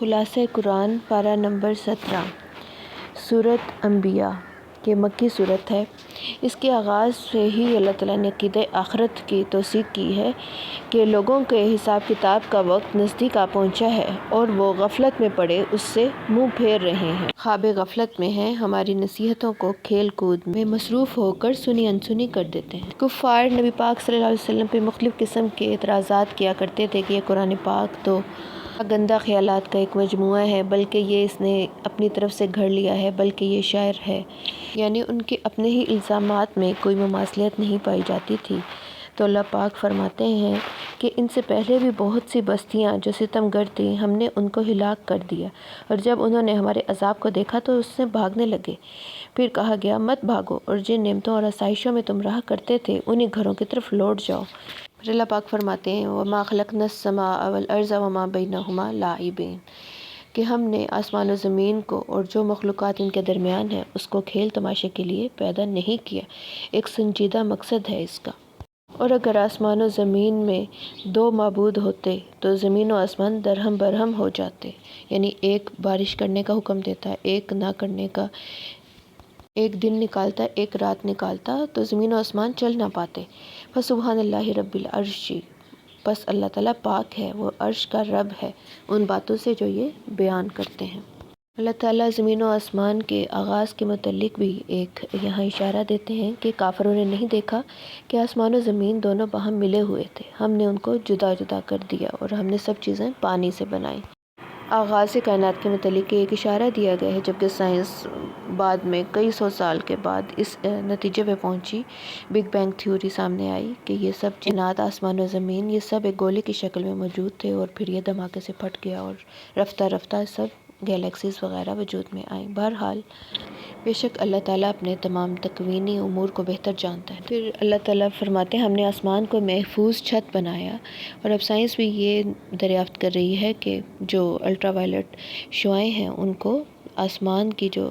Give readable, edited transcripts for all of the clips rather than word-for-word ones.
خلاصہ قرآن پارہ نمبر 17 سورۃ انبیاء کہ مکی صورت ہے۔ اس کے آغاز سے ہی اللہ تعالیٰ نے عقیدہ آخرت کی توثیق کی ہے کہ لوگوں کے حساب کتاب کا وقت نزدیک آ پہنچا ہے اور وہ غفلت میں پڑے اس سے منہ پھیر رہے ہیں، خواب غفلت میں ہیں، ہماری نصیحتوں کو کھیل کود میں مصروف ہو کر سنی انسنی کر دیتے ہیں۔ کفار نبی پاک صلی اللہ علیہ وسلم پہ مختلف قسم کے اعتراضات کیا کرتے تھے کہ یہ قرآن پاک تو گندہ خیالات کا ایک مجموعہ ہے، بلکہ یہ اس نے اپنی طرف سے گھڑ لیا ہے، بلکہ یہ شاعر ہے، یعنی ان کے اپنے ہی الزامات میں کوئی مماثلت نہیں پائی جاتی تھی۔ تو اللہ پاک فرماتے ہیں کہ ان سے پہلے بھی بہت سی بستیاں جو ستم گر تھیں، ہم نے ان کو ہلاک کر دیا، اور جب انہوں نے ہمارے عذاب کو دیکھا تو اس سے بھاگنے لگے۔ پھر کہا گیا مت بھاگو، اور جن نعمتوں اور آسائشوں میں تم رہا کرتے تھے انہی گھروں کی طرف لوٹ جاؤ۔ پھر اللہ پاک فرماتے ہیں وَمَا خَلَقْنَا السَّمَاءَ وَالْأَرْضَ وَمَا بَيْنَهُمَا لَاعِبِينَ کہ ہم نے آسمان و زمین کو اور جو مخلوقات ان کے درمیان ہے اس کو کھیل تماشے کے لیے پیدا نہیں کیا، ایک سنجیدہ مقصد ہے اس کا۔ اور اگر آسمان و زمین میں دو معبود ہوتے تو زمین و آسمان درہم برہم ہو جاتے، یعنی ایک بارش کرنے کا حکم دیتا، ایک نہ کرنے کا، ایک دن نکالتا ایک رات نکالتا تو زمین و آسمان چل نہ پاتے۔ فسبحان اللہ رب العرش بس اللہ تعالیٰ پاک ہے، وہ عرش کا رب ہے ان باتوں سے جو یہ بیان کرتے ہیں۔ اللہ تعالیٰ زمین و آسمان کے آغاز کے متعلق بھی ایک یہاں اشارہ دیتے ہیں کہ کافروں نے نہیں دیکھا کہ آسمان و زمین دونوں باہم ملے ہوئے تھے، ہم نے ان کو جدا جدا کر دیا اور ہم نے سب چیزیں پانی سے بنائیں۔ آغاز کائنات کے متعلق ایک اشارہ دیا گیا ہے، جبکہ سائنس بعد میں کئی سو سال کے بعد اس نتیجے پہ پہنچی، بگ بینگ تھیوری سامنے آئی کہ یہ سب جنات آسمان و زمین یہ سب ایک گولے کی شکل میں موجود تھے، اور پھر یہ دھماکے سے پھٹ گیا اور رفتہ رفتہ سب گیلیکسیز وغیرہ وجود میں آئیں۔ بہرحال بے شک اللہ تعالیٰ اپنے تمام تکوینی امور کو بہتر جانتا ہے۔ پھر اللہ تعالیٰ فرماتے ہیں ہم نے آسمان کو محفوظ چھت بنایا، اور اب سائنس بھی یہ دریافت کر رہی ہے کہ جو الٹرا وائلٹ شعاعیں ہیں ان کو آسمان کی جو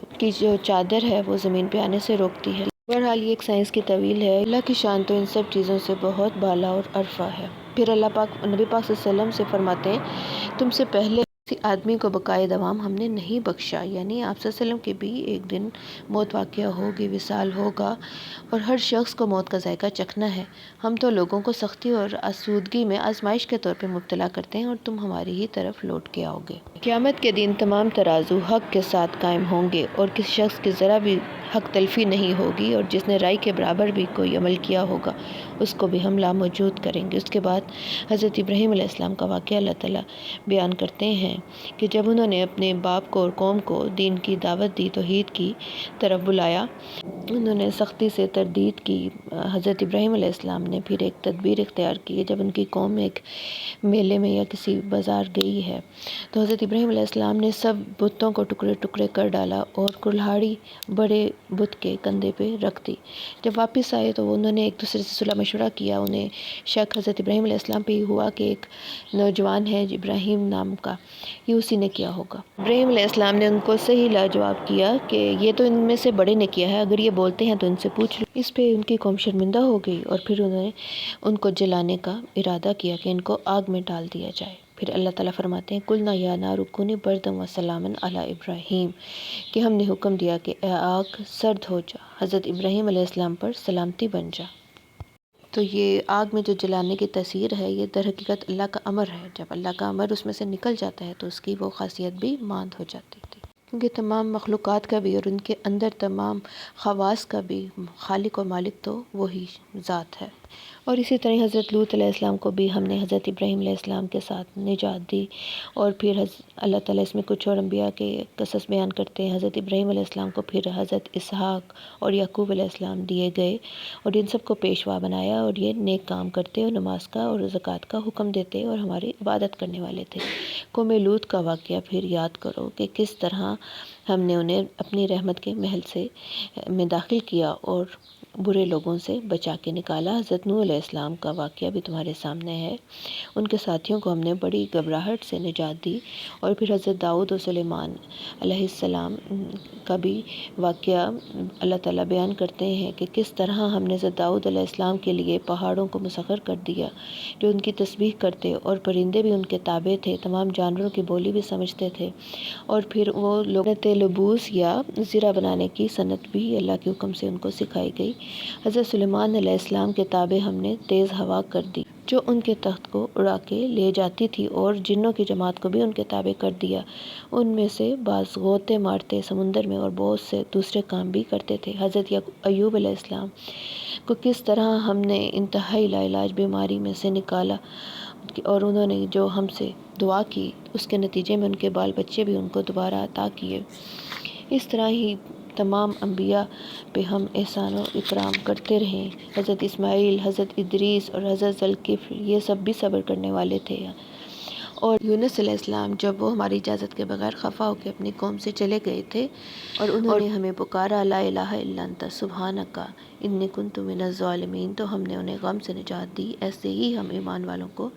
چادر ہے وہ زمین پہ آنے سے روکتی ہے۔ بہرحال یہ ایک سائنس کی تعویل ہے، اللہ کی شان تو ان سب چیزوں سے بہت بالا اور عرفہ ہے۔ پھر اللہ پاک نبی پاک صلی اللہ علیہ وسلم سے فرماتے ہیں تم سے پہلے کسی آدمی کو بقائے دوام ہم نے نہیں بخشا، یعنی آپ صلی اللہ علیہ وسلم کے بھی ایک دن موت واقعہ ہوگی، وصال ہوگا، اور ہر شخص کو موت کا ذائقہ چکھنا ہے۔ ہم تو لوگوں کو سختی اور آسودگی میں آزمائش کے طور پہ مبتلا کرتے ہیں، اور تم ہماری ہی طرف لوٹ کے آؤ گے۔ قیامت کے دن تمام ترازو حق کے ساتھ قائم ہوں گے، اور کسی شخص کی ذرا بھی حق تلفی نہیں ہوگی، اور جس نے رائی کے برابر بھی کوئی عمل کیا ہوگا اس کو بھی ہم لاموجود کریں گے۔ اس کے بعد حضرت ابراہیم علیہ السلام کا واقعہ اللہ تعالیٰ بیان کرتے ہیں کہ جب انہوں نے اپنے باپ کو اور قوم کو دین کی دعوت دی، توحید کی طرف بلایا، انہوں نے سختی سے تردید کی۔ حضرت ابراہیم علیہ السلام نے پھر ایک تدبیر اختیار کی، جب ان کی قوم ایک میلے میں یا کسی بازار گئی ہے تو حضرت ابراہیم علیہ السلام نے سب بتوں کو ٹکڑے ٹکڑے کر ڈالا اور کلہاڑی بڑے بت کے کندھے پہ رکھ دی۔ جب واپس آئے تو انہوں نے ایک دوسرے سے صلح مشورہ کیا، انہیں شک حضرت ابراہیم علیہ السلام پہ ہی ہوا کہ ایک نوجوان ہے ابراہیم نام کا، یہ اسی نے کیا ہوگا۔ ابراہیم علیہ السلام نے ان کو صحیح لاجواب کیا کہ یہ تو ان میں سے بڑے نے کیا ہے، اگر یہ بولتے ہیں تو ان سے پوچھ لو۔ اس پہ ان کی قوم شرمندہ ہو گئی، اور پھر انہوں نے ان کو جلانے کا ارادہ کیا کہ ان کو آگ میں ڈال دیا جائے۔ پھر اللہ تعالیٰ فرماتے ہیں قُلْنَا يَا نَارُ كُونِي بَرْدًا وَسَلَامًا عَلَىٰ إِبْرَاهِيمَ کہ ہم نے حکم دیا کہ اے آگ سرد ہو جا، حضرت ابراہیم علیہ السلام پر سلامتی بن جا۔ تو یہ آگ میں جو جلانے کی تاثیر ہے یہ در حقیقت اللہ کا امر ہے، جب اللہ کا امر اس میں سے نکل جاتا ہے تو اس کی وہ خاصیت بھی ماند ہو جاتی تھی، کیونکہ تمام مخلوقات کا بھی اور ان کے اندر تمام خواص کا بھی خالق و مالک تو وہی ذات ہے۔ اور اسی طرح حضرت لوط علیہ السلام کو بھی ہم نے حضرت ابراہیم علیہ السلام کے ساتھ نجات دی، اور پھر اللہ تعالیٰ اس میں کچھ اور انبیاء کے قصص بیان کرتے ہیں۔ حضرت ابراہیم علیہ السلام کو پھر حضرت اسحاق اور یعقوب علیہ السلام دیے گئے، اور ان سب کو پیشوا بنایا، اور یہ نیک کام کرتے اور نماز کا اور زکوٰۃ کا حکم دیتے اور ہماری عبادت کرنے والے تھے۔ قوم لوط کا واقعہ پھر یاد کرو کہ کس طرح ہم نے انہیں اپنی رحمت کے محل میں داخل کیا اور برے لوگوں سے بچا کے نکالا۔ حضرت نوح علیہ السلام کا واقعہ بھی تمہارے سامنے ہے، ان کے ساتھیوں کو ہم نے بڑی گھبراہٹ سے نجات دی۔ اور پھر حضرت داؤد و سلیمان علیہ السلام کا بھی واقعہ اللہ تعالیٰ بیان کرتے ہیں کہ کس طرح ہم نے حضرت داؤد علیہ السلام کے لیے پہاڑوں کو مسخر کر دیا جو ان کی تسبیح کرتے، اور پرندے بھی ان کے تابع تھے، تمام جانوروں کی بولی بھی سمجھتے تھے۔ اور پھر وہ لوگوں لبوس یا زرہ بنانے کی صنعت بھی اللہ کے حکم سے ان کو سکھائی گئی۔ حضرت سلیمان علیہ السلام کے تابع ہم نے تیز ہوا کر دی جو ان کے تخت کو اڑا کے لے جاتی تھی، اور جنوں کی جماعت کو بھی ان کے تابع کر دیا۔ ان میں سے بعض غوطے مارتے سمندر میں اور بہت سے دوسرے کام بھی کرتے تھے۔ حضرت ایوب علیہ السلام کو کس طرح ہم نے انتہائی لاعلاج بیماری میں سے نکالا، اور انہوں نے جو ہم سے دعا کی اس کے نتیجے میں ان کے بال بچے بھی ان کو دوبارہ عطا کیے۔ اس طرح ہی تمام انبیاء پہ ہم احسان و اکرام کرتے رہیں۔ حضرت اسماعیل، حضرت ادریس اور حضرت ذوالکفل یہ سب بھی صبر کرنے والے تھے۔ اور یونس علیہ السلام جب وہ ہماری اجازت کے بغیر خفا ہو کے اپنی قوم سے چلے گئے تھے اور انہوں نے ہمیں پکارا لا الہ الا انت سبحانک انی کنت من الظالمین، تو ہم نے انہیں غم سے نجات دی۔ ایسے ہی ہم ایمان والوں کو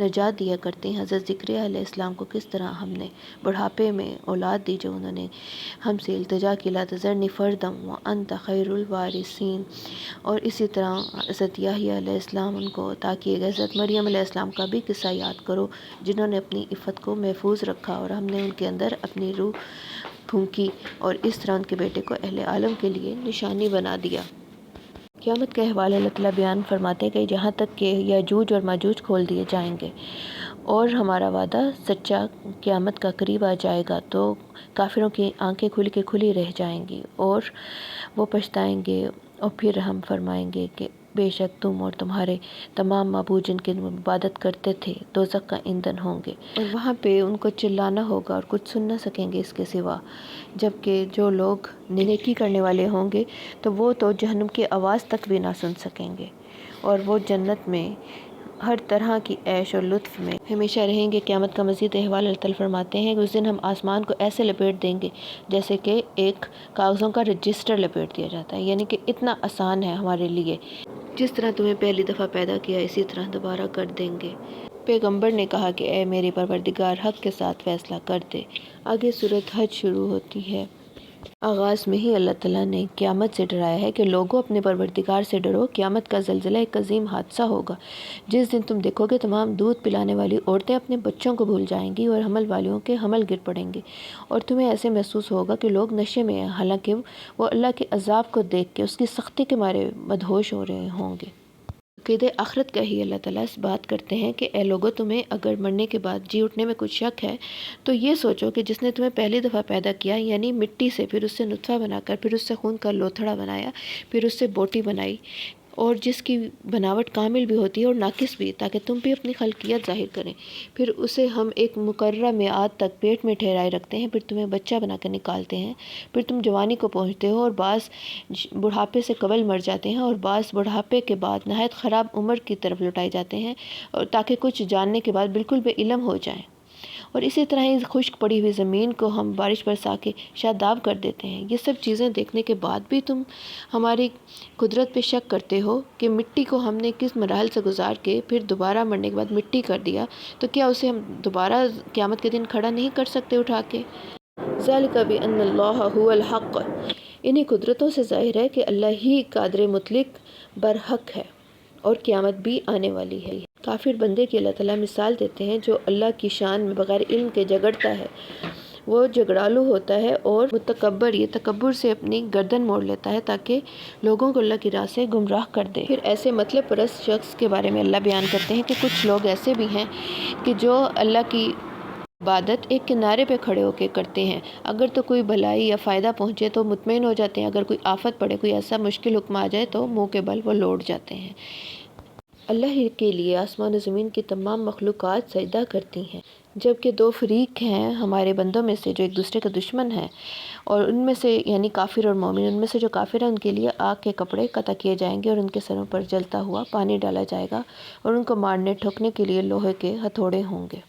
نجات دیا کرتے ہیں۔ حضرت زکریا علیہ السلام کو کس طرح ہم نے بڑھاپے میں اولاد دی جو انہوں نے ہم سے التجا کی لا تذرنی فردا وانت خیر الوارثین، اور اسی طرح حضرت یحییٰ علیہ السلام ان کو عطا کیے گئے۔ حضرت مریم علیہ السلام کا بھی قصہ یاد کرو جنہوں نے اپنی عفت کو محفوظ رکھا اور ہم نے ان کے اندر اپنی روح پھونکی اور اس طرح ان کے بیٹے کو اہل عالم کے لیے نشانی بنا دیا۔ قیامت کا احوال اللہ تعالیٰ بیان فرماتے ہیں کہ جہاں تک کہ یاجوج اور ماجوج کھول دیے جائیں گے اور ہمارا وعدہ سچا قیامت کا قریب آ جائے گا تو کافروں کی آنکھیں کھلی رہ جائیں گی اور وہ پچھتائیں گے، اور پھر ہم فرمائیں گے کہ بے شک تم اور تمہارے تمام معبود جن کی عبادت کرتے تھے دوزخ کا ایندھن ہوں گے، اور وہاں پہ ان کو چلانا ہوگا اور کچھ سن نہ سکیں گے اس کے سوا، جبکہ جو لوگ نیکی کرنے والے ہوں گے تو وہ تو جہنم کی آواز تک بھی نہ سن سکیں گے، اور وہ جنت میں ہر طرح کی عیش اور لطف میں ہمیشہ رہیں گے۔ قیامت کا مزید احوال اللہ تعالیٰ فرماتے ہیں کہ اس دن ہم آسمان کو ایسے لپیٹ دیں گے جیسے کہ ایک کاغذوں کا رجسٹر لپیٹ دیا جاتا ہے، یعنی کہ اتنا آسان ہے ہمارے لیے، جس طرح تمہیں پہلی دفعہ پیدا کیا اسی طرح دوبارہ کر دیں گے۔ پیغمبر نے کہا کہ اے میرے پروردگار حق کے ساتھ فیصلہ کر دے۔ آگے سورۃ حج شروع ہوتی ہے۔ آغاز میں ہی اللہ تعالیٰ نے قیامت سے ڈرایا ہے کہ لوگوں اپنے پروردگار سے ڈرو، قیامت کا زلزلہ ایک عظیم حادثہ ہوگا جس دن تم دیکھو گے تمام دودھ پلانے والی عورتیں اپنے بچوں کو بھول جائیں گی اور حمل والیوں کے حمل گر پڑیں گے، اور تمہیں ایسے محسوس ہوگا کہ لوگ نشے میں ہیں حالانکہ وہ اللہ کے عذاب کو دیکھ کے اس کی سختی کے مارے مدہوش ہو رہے ہوں گے۔ عقیدہ آخرت کا ہی اللہ تعالیٰ اس بات کرتے ہیں کہ اے لوگو تمہیں اگر مرنے کے بعد جی اٹھنے میں کچھ شک ہے تو یہ سوچو کہ جس نے تمہیں پہلی دفعہ پیدا کیا یعنی مٹی سے، پھر اس سے نطفہ بنا کر، پھر اس سے خون کا لوتھڑا بنایا، پھر اس سے بوٹی بنائی، اور جس کی بناوٹ کامل بھی ہوتی ہے اور ناقص بھی، تاکہ تم بھی اپنی خلقیت ظاہر کریں، پھر اسے ہم ایک مقررہ میعاد تک پیٹ میں ٹھہرائے رکھتے ہیں، پھر تمہیں بچہ بنا کر نکالتے ہیں، پھر تم جوانی کو پہنچتے ہو اور بعض بڑھاپے سے قبل مر جاتے ہیں اور بعض بڑھاپے کے بعد نہایت خراب عمر کی طرف لوٹائے جاتے ہیں، اور تاکہ کچھ جاننے کے بعد بالکل بے علم ہو جائیں، اور اسی طرح اس خشک پڑی ہوئی زمین کو ہم بارش برسا کے شاداب کر دیتے ہیں۔ یہ سب چیزیں دیکھنے کے بعد بھی تم ہماری قدرت پہ شک کرتے ہو کہ مٹی کو ہم نے کس مراحل سے گزار کے پھر دوبارہ مرنے کے بعد مٹی کر دیا، تو کیا اسے ہم دوبارہ قیامت کے دن کھڑا نہیں کر سکتے اٹھا کے؟ ذالک بان اللہ هو الحق، انہی قدرتوں سے ظاہر ہے کہ اللہ ہی قادر مطلق برحق ہے اور قیامت بھی آنے والی ہے۔ کافر بندے کی اللہ تعالیٰ مثال دیتے ہیں جو اللہ کی شان میں بغیر علم کے جھگڑتا ہے، وہ جھگڑالو ہوتا ہے اور متکبر، یہ تکبر سے اپنی گردن موڑ لیتا ہے تاکہ لوگوں کو اللہ کی راہ سے گمراہ کر دے۔ پھر ایسے مطلب پرست شخص کے بارے میں اللہ بیان کرتے ہیں کہ کچھ لوگ ایسے بھی ہیں کہ جو اللہ کی عبادت ایک کنارے پہ کھڑے ہو کے کرتے ہیں، اگر تو کوئی بھلائی یا فائدہ پہنچے تو مطمئن ہو جاتے ہیں، اگر کوئی آفت پڑے، کوئی ایسا مشکل حکم آ جائے تو منہ کے بل وہ لوٹ جاتے ہیں۔ اللہ ہی کے لیے آسمان و زمین کی تمام مخلوقات سجدہ کرتی ہیں، جبکہ دو فریق ہیں ہمارے بندوں میں سے جو ایک دوسرے کا دشمن ہیں، اور ان میں سے یعنی کافر اور مومن، ان میں سے جو کافر ہیں ان کے لیے آگ کے کپڑے قطع کیے جائیں گے اور ان کے سروں پر جلتا ہوا پانی ڈالا جائے گا، اور ان کو مارنے ٹھوکنے کے لیے لوہے کے ہتھوڑے ہوں گے،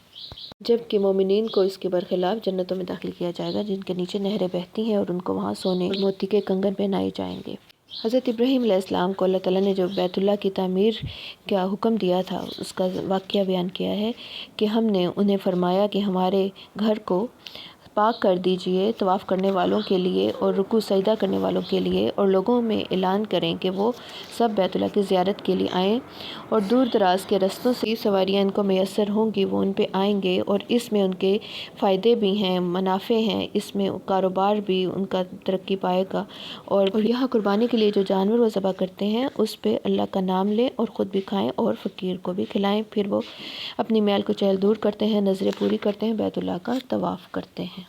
جبکہ مومنین کو اس کے برخلاف جنتوں میں داخل کیا جائے گا جن کے نیچے نہریں بہتی ہیں، اور ان کو وہاں سونے اور موتی کے کنگن پہنائے جائیں گے۔ حضرت ابراہیم علیہ السلام کو اللہ تعالیٰ نے جو بیت اللہ کی تعمیر کا حکم دیا تھا، اس کا واقعہ بیان کیا ہے کہ ہم نے انہیں فرمایا کہ ہمارے گھر کو پاک کر دیجئے طواف کرنے والوں کے لیے اور رکوع سجدہ کرنے والوں کے لیے، اور لوگوں میں اعلان کریں کہ وہ سب بیت اللہ کی زیارت کے لیے آئیں، اور دور دراز کے رستوں سے سواریاں ان کو میسر ہوں گی وہ ان پہ آئیں گے، اور اس میں ان کے فائدے بھی ہیں، منافع ہیں، اس میں کاروبار بھی ان کا ترقی پائے گا، اور یہاں قربانی کے لیے جو جانور وہ ذبح کرتے ہیں اس پہ اللہ کا نام لیں اور خود بھی کھائیں اور فقیر کو بھی کھلائیں۔ پھر وہ اپنی میل کو چہل دور کرتے ہیں، نظریں پوری کرتے ہیں، بیت اللہ کا طواف کرتے ہیں۔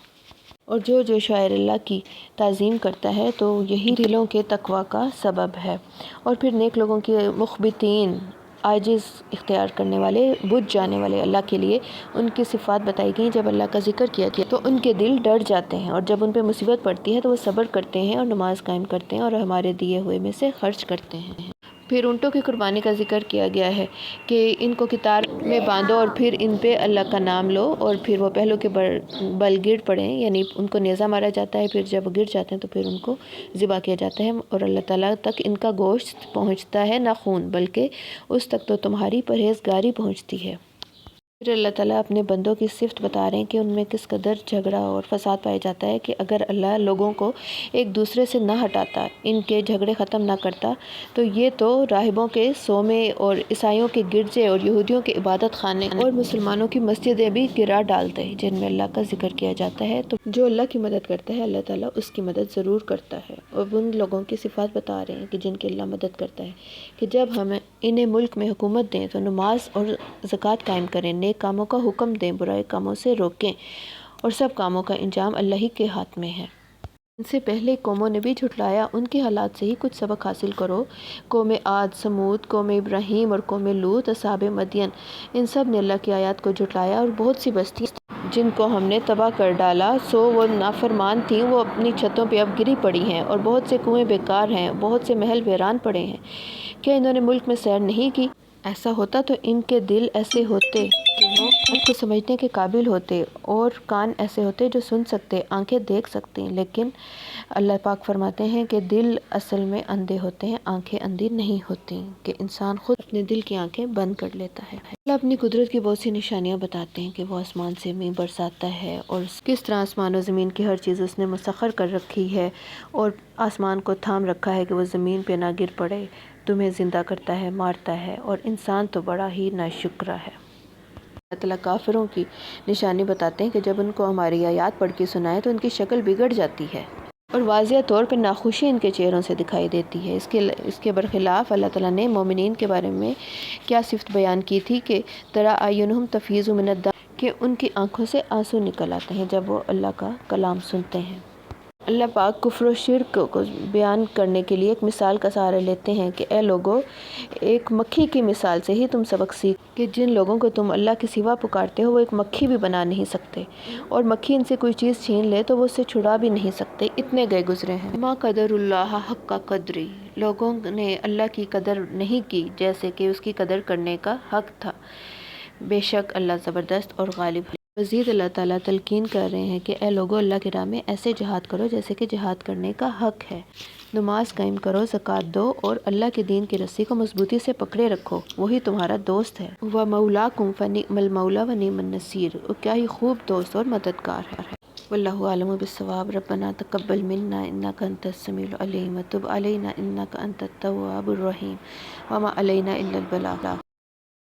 اور جو شاعر اللہ کی تعظیم کرتا ہے تو یہی دلوں کے تقویٰ کا سبب ہے۔ اور پھر نیک لوگوں کے مخبتین، عاجز اختیار کرنے والے، بجھ جانے والے اللہ کے لیے ان کی صفات بتائی گئیں۔ جب اللہ کا ذکر کیا تو ان کے دل ڈر جاتے ہیں، اور جب ان پہ مصیبت پڑتی ہے تو وہ صبر کرتے ہیں اور نماز قائم کرتے ہیں اور ہمارے دیے ہوئے میں سے خرچ کرتے ہیں۔ پھر اونٹوں کی قربانی کا ذکر کیا گیا ہے کہ ان کو کتار میں باندھو اور پھر ان پہ اللہ کا نام لو، اور پھر وہ پہلو کے بل گر پڑیں، یعنی ان کو نیزہ مارا جاتا ہے، پھر جب گر جاتے ہیں تو پھر ان کو ذبح کیا جاتا ہے، اور اللہ تعالیٰ تک ان کا گوشت پہنچتا ہے، نہ خون، بلکہ اس تک تو تمہاری پرہیزگاری پہنچتی ہے۔ پھر اللہ تعالیٰ اپنے بندوں کی صفت بتا رہے ہیں کہ ان میں کس قدر جھگڑا اور فساد پایا جاتا ہے، کہ اگر اللہ لوگوں کو ایک دوسرے سے نہ ہٹاتا، ان کے جھگڑے ختم نہ کرتا، تو یہ تو راہبوں کے صومعے اور عیسائیوں کے گرجے اور یہودیوں کے عبادت خانے اور مسلمانوں کی مسجدیں بھی گرا ڈالتے جن میں اللہ کا ذکر کیا جاتا ہے۔ تو جو اللہ کی مدد کرتا ہے اللہ تعالیٰ اس کی مدد ضرور کرتا ہے۔ اور ان لوگوں کی صفات بتا رہے ہیں کہ جن کی اللہ مدد کرتا ہے، کہ جب ہم انہیں ملک میں حکومت دیں تو نماز اور زکوٰۃ قائم کریں، نیک کاموں کا حکم دیں، برائے کاموں سے روکیں، اور سب کاموں کا انجام اللہ ہی کے ہاتھ میں ہے۔ ان سے پہلے قوموں نے بھی جھٹلایا، ان کے حالات سے ہی کچھ سبق حاصل کرو۔ قوم عاد، سمود، قوم ابراہیم اور قوم لوط، اصحاب مدین، ان سب نے اللہ کی آیات کو جھٹلایا، اور بہت سی بستیاں جن کو ہم نے تباہ کر ڈالا، سو وہ نافرمان تھیں، وہ اپنی چھتوں پہ اب گری پڑی ہیں، اور بہت سے کنویں بیکار ہیں، بہت سے محل ویران پڑے ہیں۔ کیا انہوں نے ملک میں سیر نہیں کی؟ ایسا ہوتا تو ان کے دل ایسے ہوتے کہ وہ بات کو سمجھنے کے قابل ہوتے، اور کان ایسے ہوتے جو سن سکتے، آنکھیں دیکھ سکتے، لیکن اللہ پاک فرماتے ہیں کہ دل اصل میں اندھے ہوتے ہیں، آنکھیں اندھی نہیں ہوتی، کہ انسان خود اپنے دل کی آنکھیں بند کر لیتا ہے۔ اللہ اپنی قدرت کی بہت سی نشانیاں بتاتے ہیں کہ وہ آسمان سے مینہ برساتا ہے، اور کس طرح آسمان و زمین کی ہر چیز اس نے مسخر کر رکھی ہے، اور آسمان کو تھام رکھا ہے کہ وہ زمین پہ نہ گر پڑے، تمہیں زندہ کرتا ہے، مارتا ہے، اور انسان تو بڑا ہی ناشکرا ہے۔ اللہ تعالیٰ کافروں کی نشانی بتاتے ہیں کہ جب ان کو ہماری آیات پڑھ کے سنائے تو ان کی شکل بگڑ جاتی ہے، اور واضح طور پہ ناخوشی ان کے چہروں سے دکھائی دیتی ہے۔ اس کے برخلاف اللہ تعالیٰ نے مومنین کے بارے میں کیا صفت بیان کی تھی کہ ترى اعینہم تفیض من الدمع، کہ ان کی آنکھوں سے آنسو نکل آتے ہیں جب وہ اللہ کا کلام سنتے ہیں۔ اللہ پاک کفر و شرک کو بیان کرنے کے لیے ایک مثال کا سہارا لیتے ہیں کہ اے لوگو، ایک مکھی کی مثال سے ہی تم سبق سیکھ، کہ جن لوگوں کو تم اللہ کے سوا پکارتے ہو وہ ایک مکھی بھی بنا نہیں سکتے، اور مکھی ان سے کوئی چیز چھین لے تو وہ اسے چھڑا بھی نہیں سکتے، اتنے گئے گزرے ہیں۔ ما قدر اللہ حق قدری، لوگوں نے اللہ کی قدر نہیں کی جیسے کہ اس کی قدر کرنے کا حق تھا، بے شک اللہ زبردست اور غالب ہے۔ مزید اللہ تعالیٰ تلقین کر رہے ہیں کہ اے لوگو، اللہ کی راہ میں ایسے جہاد کرو جیسے کہ جہاد کرنے کا حق ہے، نماز قائم کرو، زکوٰۃ دو، اور اللہ کے دین کی رسی کو مضبوطی سے پکڑے رکھو، وہی تمہارا دوست ہے۔ وَمَوْلَاكُمْ فَنِعْمَ الْمَوْلَىٰ وَنِعْمَ النَّصِيرُ، اور کیا ہی خوب دوست اور مددگار ہے۔ واللہ اعلم بالصواب۔ ربنا تقبل منا انک انت السمیع العلیم وتب علینا انک انت التواب الرحیم وما علینا الا البلاغ۔